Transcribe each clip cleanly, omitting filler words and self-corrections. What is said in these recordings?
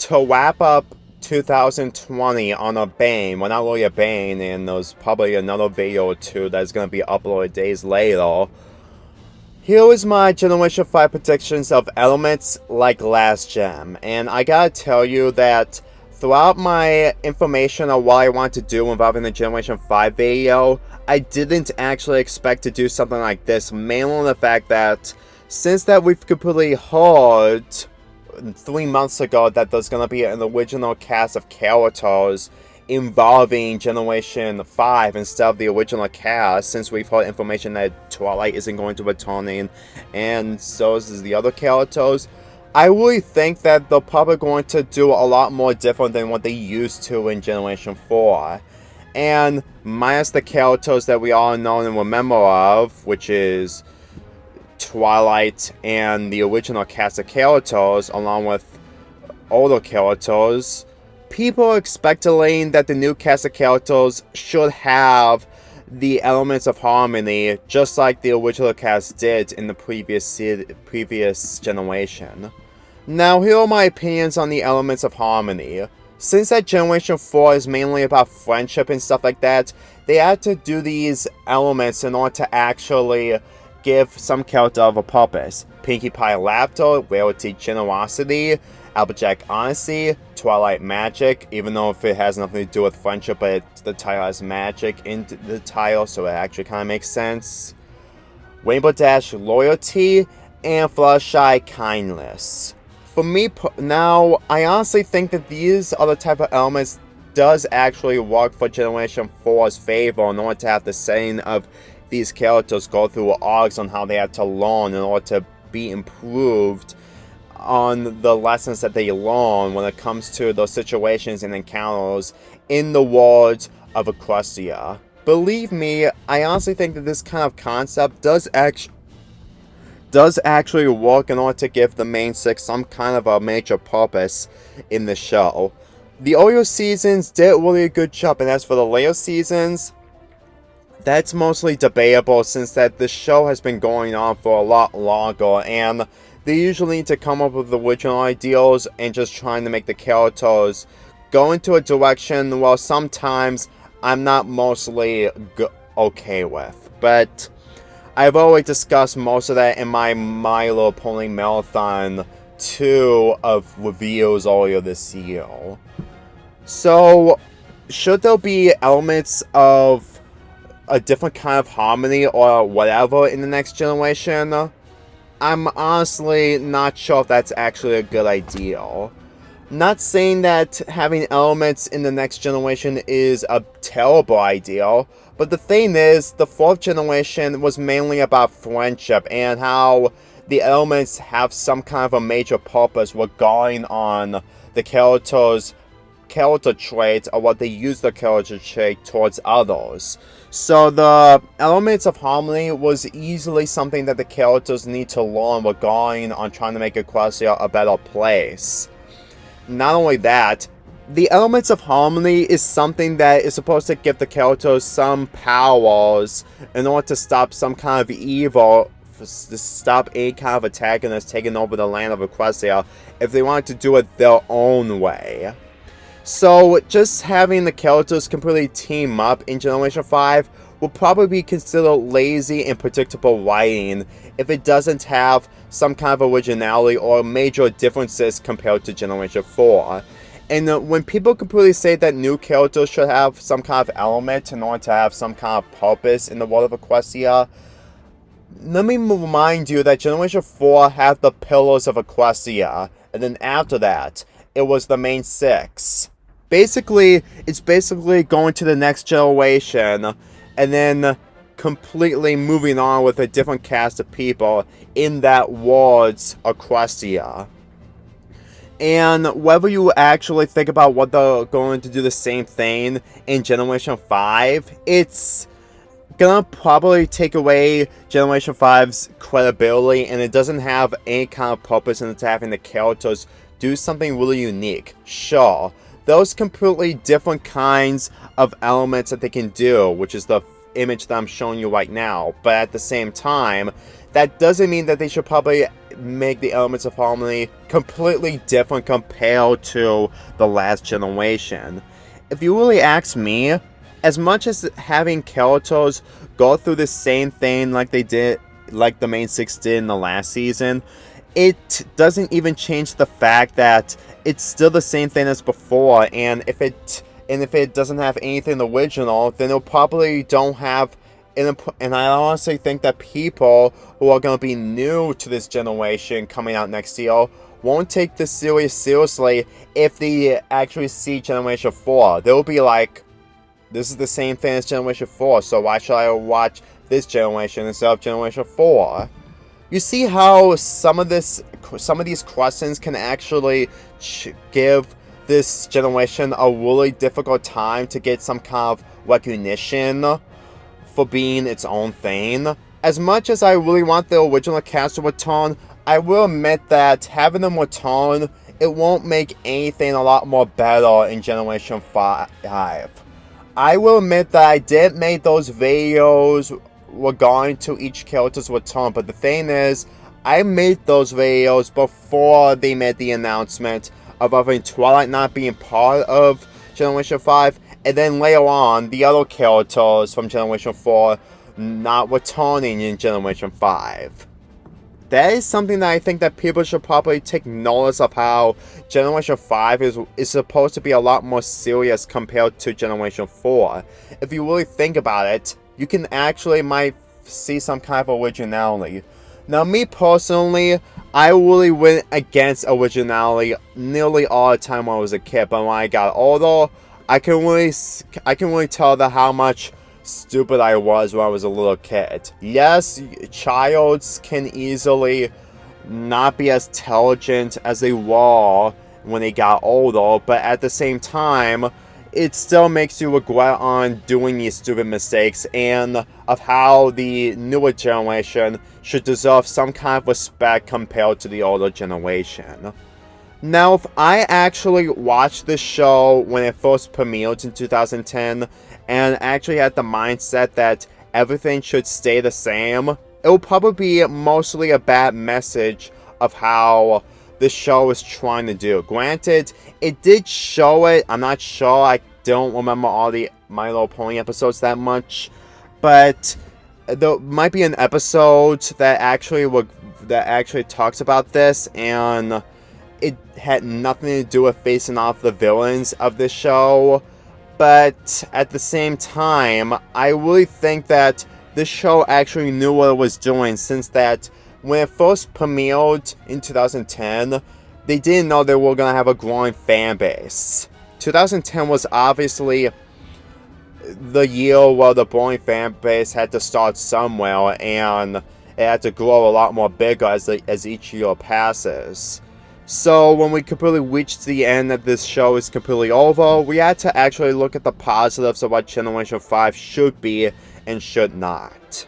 to wrap up 2020 on a bang, well, not really a bang, and there's probably another video or two that's going to be uploaded days later. Here is my Generation 5 predictions of elements like last gem, and I gotta tell you that throughout my information on what I want to do involving the Generation 5 video, I didn't actually expect to do something like this, mainly on the fact that since that we've completely heard 3 months ago that there's gonna be an original cast of characters involving Generation 5 instead of the original cast, since we've heard information that Twilight isn't going to returning, and so is the other characters, I really think that they're probably going to do a lot more different than what they used to in Generation 4. And minus the characters that we all know and remember of, which is Twilight and the original cast of characters, along with older characters, people are expecting that the new cast of characters should have the elements of harmony, just like the original cast did in the previous generation. Now, here are my opinions on the elements of harmony. Since that Generation 4 is mainly about friendship and stuff like that, they had to do these elements in order to actually give some character of a purpose. Pinkie Pie Laughter, Rarity Generosity, Applejack Honesty, Twilight Magic, even though if it has nothing to do with friendship, but the title has magic in the title, so it actually kind of makes sense. Rainbow Dash Loyalty, and Fluttershy Kindness. For me, now, I honestly think that these are the type of elements does actually work for Generation 4's favor in order to have the setting of these characters go through arcs on how they have to learn in order to be improved on the lessons that they learn when it comes to those situations and encounters in the world of Equestria. Believe me, I honestly think that this kind of concept does actually work in order to give the main six some kind of a major purpose in the show. The earlier seasons did really a good job, and as for the later seasons, that's mostly debatable since that the show has been going on for a lot longer, and they usually need to come up with original ideals and just trying to make the characters go into a direction, well, sometimes I'm not mostly okay with. But I've already discussed most of that in my My Little Pony Marathon 2 of reviews earlier this year. So, should there be elements of a different kind of harmony or whatever in the next generation? I'm honestly not sure if that's actually a good idea. Not saying that having elements in the next generation is a terrible idea, but the thing is, the 4th generation was mainly about friendship and how the elements have some kind of a major purpose regarding on the character traits or what they use the character trait towards others. So the elements of harmony was easily something that the characters need to learn regarding on trying to make Equestria a better place. Not only that, the elements of harmony is something that is supposed to give the characters some powers in order to stop some kind of evil, to stop any kind of antagonist taking over the land of Equestria if they wanted to do it their own way. So, just having the characters completely team up in Generation 5 will probably be considered lazy and predictable writing if it doesn't have some kind of originality or major differences compared to Generation 4. And when people completely say that new characters should have some kind of element in order to have some kind of purpose in the world of Equestria, let me remind you that Generation 4 had the Pillars of Equestria, and then after that, it was the main 6. Basically, it's going to the next generation and then completely moving on with a different cast of people in that world's Equestria. And whether you actually think about what they're going to do the same thing in Generation 5, it's gonna probably take away Generation 5's credibility, and it doesn't have any kind of purpose in having the characters do something really unique. Sure, those completely different kinds of elements that they can do, which is the image that I'm showing you right now, but at the same time, that doesn't mean that they should probably make the Elements of Harmony completely different compared to the last generation. If you really ask me, as much as having characters go through the same thing like the main six did in the last season, it doesn't even change the fact that it's still the same thing as before, and if it doesn't have anything original, then it'll probably don't have. And I honestly think that people who are going to be new to this generation coming out next year won't take this series seriously if they actually see Generation 4. They'll be like, this is the same thing as Generation 4, so why should I watch this generation instead of Generation 4? You see how some of these questions can actually give this generation a really difficult time to get some kind of recognition for being its own thing. As much as I really want the original cast to return, I will admit that having them return, it won't make anything a lot more better in Generation 5. I will admit that I did make those videos regarding to each character's return, but the thing is, I made those videos before they made the announcement of having Twilight not being part of Generation 5, and then later on, the other characters from Generation 4 not returning in Generation 5. That is something that I think that people should probably take notice of, how Generation 5 is supposed to be a lot more serious compared to Generation 4. If you really think about it, you can actually might see some kind of originality. Now, me personally, I really went against originality nearly all the time when I was a kid, but when I got older, I can really tell that how much stupid I was when I was a little kid. Yes, childs can easily not be as intelligent as they were when they got older, but at the same time, it still makes you regret on doing these stupid mistakes, and of how the newer generation should deserve some kind of respect compared to the older generation. Now, if I actually watched this show when it first premiered in 2010, and actually had the mindset that everything should stay the same, it will probably be mostly a bad message of how this show is trying to do. Granted, it did show it. I'm not sure. I don't remember all the My Little Pony episodes that much, but there might be an episode that actually talks about this, and it had nothing to do with facing off the villains of this show. But at the same time, I really think that this show actually knew what it was doing, since that when it first premiered in 2010, they didn't know they were going to have a growing fan base. 2010 was obviously the year where the growing fan base had to start somewhere, and it had to grow a lot more bigger as each year passes. So when we completely reached the end that this show is completely over, we had to actually look at the positives of what Generation 5 should be and should not.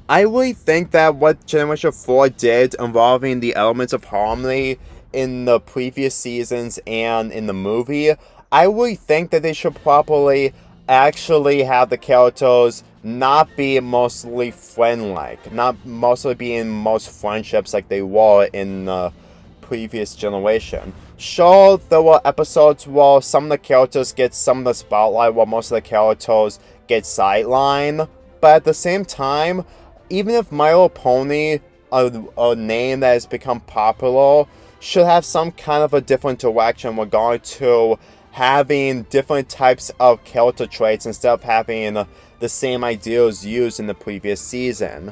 I really think that what Generation 4 did involving the Elements of Harmony in the previous seasons and in the movie, I really think that they should probably actually have the characters not be mostly friend-like, not mostly be in most friendships like they were in the previous generation. Sure, there were episodes where some of the characters get some of the spotlight while most of the characters get sidelined, but at the same time, even if My Little Pony, a name that has become popular, should have some kind of a different direction in regard to having different types of character traits instead of having the same ideas used in the previous season.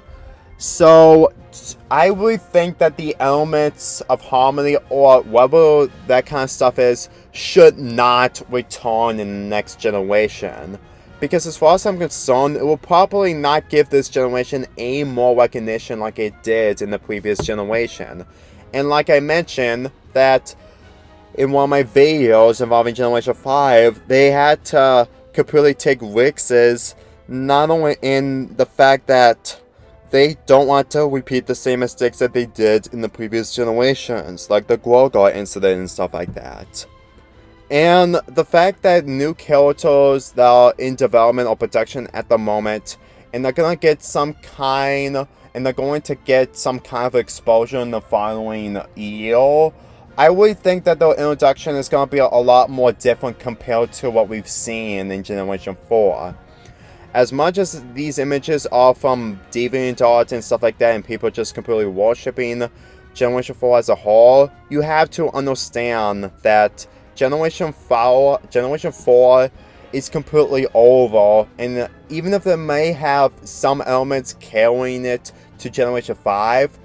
So, I really think that the Elements of Harmony, or whatever that kind of stuff is, should not return in the next generation. Because as far as I'm concerned, it will probably not give this generation any more recognition like it did in the previous generation. And like I mentioned, that in one of my videos involving Generation 5, they had to completely take risks, not only in the fact that they don't want to repeat the same mistakes that they did in the previous generations, like the Grogar incident and stuff like that. And the fact that new characters that are in development or production at the moment, and they're gonna get some kind and they're going to get some kind of exposure in the following year, I really think that the introduction is going to be a lot more different compared to what we've seen in Generation 4. As much as these images are from DeviantArt and stuff like that, and people just completely worshipping Generation 4 as a whole, you have to understand that Generation 4 is completely over, and even if it may have some elements carrying it to Generation 5,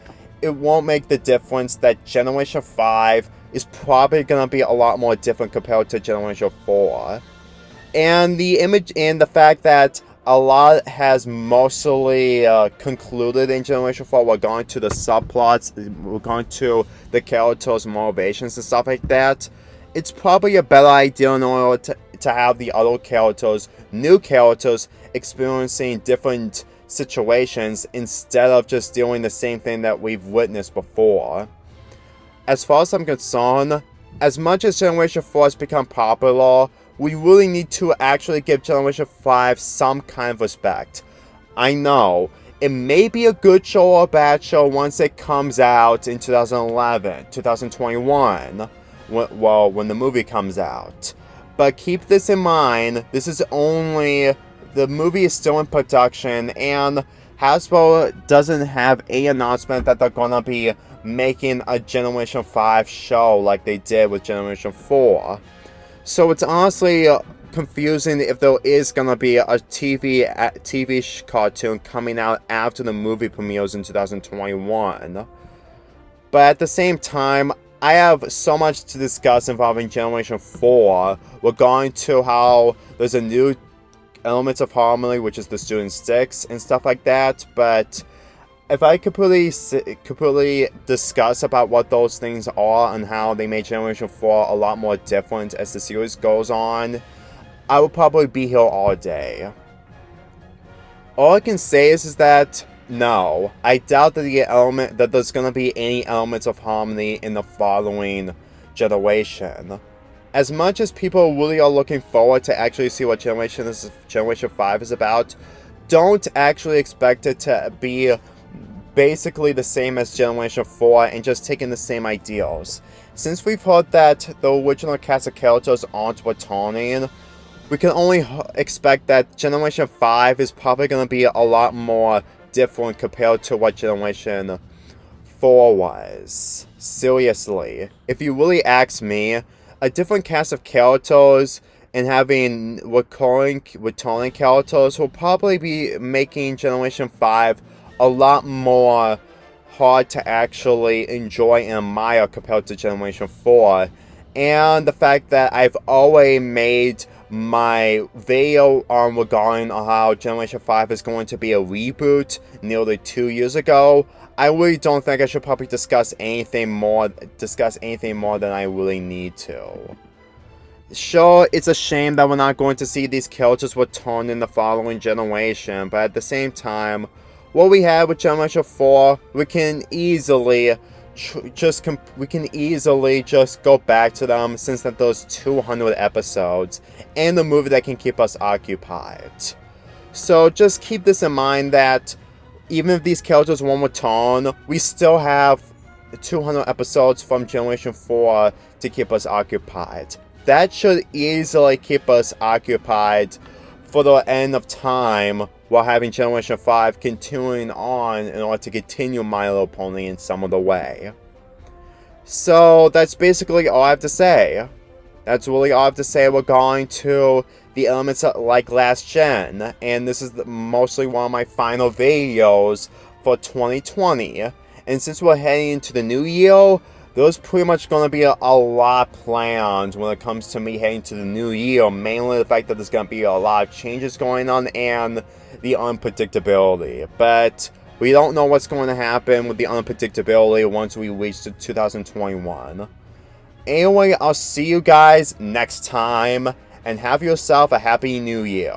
it won't make the difference that Generation 5 is probably going to be a lot more different compared to Generation 4. And the image and the fact that a lot has mostly concluded in Generation 4. We're going to the subplots, we're going to the characters' motivations and stuff like that. It's probably a better idea in order to have the other characters, new characters, experiencing different situations instead of just doing the same thing that we've witnessed before. As far as I'm concerned, as much as Generation 4 has become popular, we really need to actually give Generation 5 some kind of respect. I know, it may be a good show or a bad show once it comes out in 2011, 2021, when the movie comes out. But keep this in mind, the movie is still in production, and Hasbro doesn't have an announcement that they're gonna be making a Generation 5 show like they did with Generation 4. So it's honestly confusing if there is gonna be a TV cartoon coming out after the movie premieres in 2021. But at the same time, I have so much to discuss involving Generation 4. We're going to how there's a new Elements of Harmony, which is the student sticks and stuff like that. But if I completely discuss about what those things are and how they made Generation 4 a lot more different as the series goes on, I will probably be here all day. All I can say is that no, I doubt that there's gonna be any Elements of Harmony in the following generation. As much as people really are looking forward to actually see what Generation 5 is about, don't actually expect it to be basically the same as Generation 4 and just taking the same ideals. Since we've heard that the original cast of characters aren't returning, we can only expect that Generation 5 is probably going to be a lot more different compared to what Generation 4 was. Seriously, if you really ask me, a different cast of characters and having returning characters will probably be making Generation 5 a lot more hard to actually enjoy and admire compared to Generation 4. And the fact that I've already made my video on regarding how Generation 5 is going to be a reboot nearly 2 years ago, I really don't think I should probably discuss anything more than I really need to. Sure, it's a shame that we're not going to see these characters return in the following generation, but at the same time, what we have with Generation 4, we can easily just go back to them since that those 200 episodes and the movie that can keep us occupied. So just keep this in mind that even if these characters won't return, we still have 200 episodes from Generation 4 to keep us occupied. That should easily keep us occupied for the end of time, while having Generation 5 continuing on in order to continue My Little Pony in some other way. So that's basically all I have to say. That's really all I have to say regarding to the elements like last gen, and this is mostly one of my final videos for 2020. And since we're heading into the new year, there's pretty much going to be a lot planned when it comes to me heading to the new year. Mainly the fact that there's going to be a lot of changes going on and the unpredictability. But we don't know what's going to happen with the unpredictability once we reach to 2021. Anyway, I'll see you guys next time, and have yourself a happy new year.